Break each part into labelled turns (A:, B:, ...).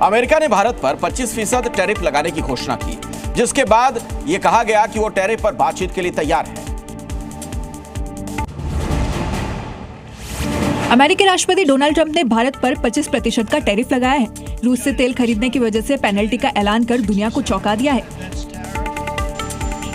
A: America ने भारत पर 25% tariff लगाने की घोषणा की, जिसके बाद यह कहा गया कि वो टैरिफ पर बातचीत के लिए तैयार है।
B: अमेरिकी राष्ट्रपति डोनाल्ड ट्रंप ने भारत पर 25% का टैरिफ लगाया है। रूस से तेल खरीदने की वजह से पेनल्टी का ऐलान कर दुनिया को चौंका दिया है।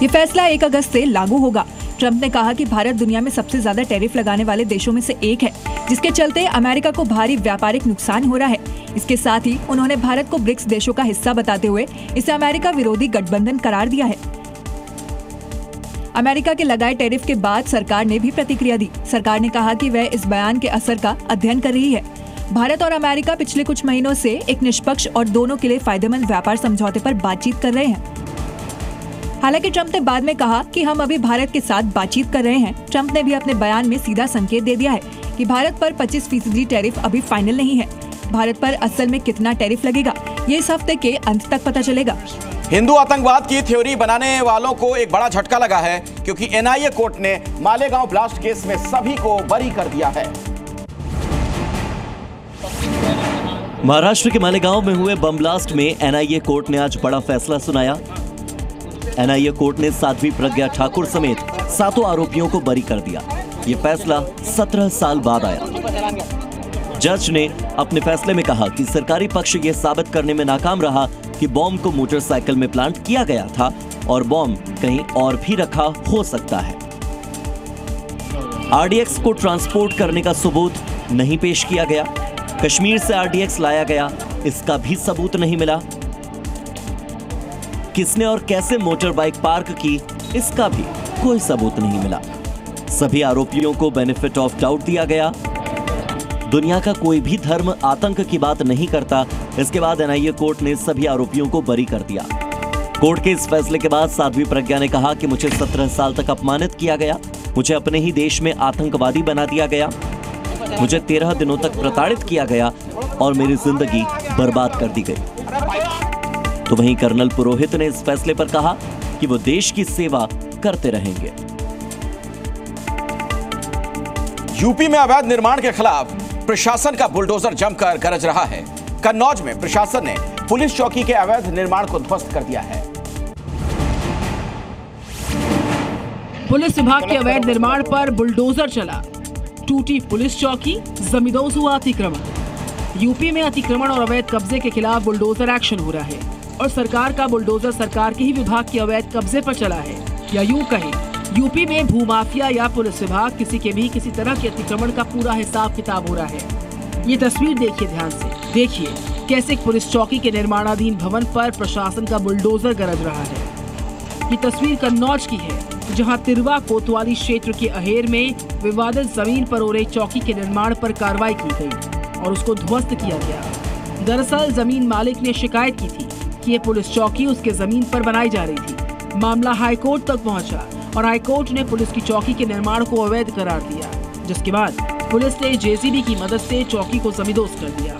B: ये फैसला 1 अगस्त से लागू होगा। ट्रंप ने कहा कि भारत दुनिया में सबसे ज्यादा टैरिफ लगाने वाले देशों में से एक है, जिसके चलते अमेरिका को भारी व्यापारिक नुकसान हो रहा है। इसके साथ ही उन्होंने भारत को ब्रिक्स देशों का हिस्सा बताते हुए इसे अमेरिका विरोधी गठबंधन करार दिया है। अमेरिका के लगाए टैरिफ के बाद सरकार ने भी प्रतिक्रिया दी। सरकार ने कहा कि वह इस बयान के असर का अध्ययन कर रही है। भारत और अमेरिका पिछले कुछ महीनों से एक निष्पक्ष और दोनों के लिए फायदेमंद व्यापार समझौते पर बातचीत कर रहे हैं। हालांकि ट्रंप ने बाद में कहा कि हम अभी भारत के साथ बातचीत कर रहे हैं। ट्रंप ने भी अपने बयान में सीधा संकेत दे दिया है कि भारत पर 25% टैरिफ अभी फाइनल नहीं है। भारत पर असल में कितना टैरिफ लगेगा, ये इस हफ्ते के अंत तक पता चलेगा।
A: हिंदू आतंकवाद की थ्योरी बनाने वालों को एक बड़ा झटका लगा है, क्योंकि एनआईए कोर्ट ने मालेगांव ब्लास्ट केस में सभी को बरी कर दिया है।
C: महाराष्ट्र के मालेगांव में हुए बम ब्लास्ट में एनआईए कोर्ट ने आज बड़ा फैसला सुनाया। एनआईए कोर्ट ने साध्वी प्रज्ञा ठाकुर समेत 7 आरोपियों को बरी कर दिया। ये फैसला 17 साल बाद आया। जज ने अपने फैसले में कहा कि सरकारी पक्ष ये साबित करने में नाकाम रहा कि बॉम्ब को मोटरसाइकिल में प्लांट किया गया था और बॉम्ब कहीं और भी रखा हो सकता है। आरडीएक्स को ट्रांसपोर्ट करने का सबूत नहीं पेश किया गया। कश्मीर से आरडीएक्स लाया गया, इसका भी सबूत नहीं मिला। किसने और कैसे मोटर बाइक पार्क की, इसका भी कोई सबूत नहीं मिला। सभी आरोपियों को बेनिफिट ऑफ डाउट दिया गया। दुनिया का कोई भी धर्म आतंक की बात नहीं करता। इसके बाद एनआईए कोर्ट ने सभी आरोपियों को बरी कर दिया। कोर्ट के इस फैसले के बाद साध्वी प्रज्ञा ने कहा कि मुझे 17 साल तक अपमानित किया गया, मुझे अपने ही देश में आतंकवादी बना दिया गया, मुझे 13 दिनों तक प्रताड़ित किया गया और मेरी जिंदगी बर्बाद कर दी गई। तो वहीं कर्नल पुरोहित ने इस फैसले पर कहा कि वो देश की सेवा करते रहेंगे।
A: यूपी में अवैध निर्माण के खिलाफ प्रशासन का बुलडोजर जमकर गरज रहा है। कन्नौज में प्रशासन ने पुलिस चौकी के अवैध निर्माण को ध्वस्त कर दिया है।
D: पुलिस विभाग के अवैध निर्माण पर बुलडोजर चला। टूटी पुलिस चौकी, जमींदोज हुआ अतिक्रमण। यूपी में अतिक्रमण और अवैध कब्जे के खिलाफ बुलडोजर एक्शन हो रहा है और सरकार का बुलडोजर सरकार के ही विभाग के अवैध कब्जे पर चला है। या यूं कहें, यूपी में भूमाफिया या पुलिस विभाग किसी के भी किसी तरह के अतिक्रमण का पूरा हिसाब किताब हो रहा है। ये तस्वीर देखिए ध्यान से। देखिए कैसे एक पुलिस चौकी के निर्माणाधीन भवन पर प्रशासन का बुलडोजर गरज रहा है। ये तस्वीर कन्नौज की है, जहां तिरवा कोतवाली क्षेत्र के अहेर में विवादित जमीन पर हो रही चौकी के निर्माण पर कार्रवाई की गई और उसको ध्वस्त किया गया। दरअसल जमीन मालिक ने शिकायत की थी कि ये पुलिस चौकी उसके जमीन पर बनाई जा रही थी। मामला हाईकोर्ट तक पहुंचा और हाईकोर्ट ने पुलिस की चौकी के निर्माण को अवैध करार दिया, जिसके बाद पुलिस ने जेसीबी की मदद से चौकी को जमींदोज कर दिया।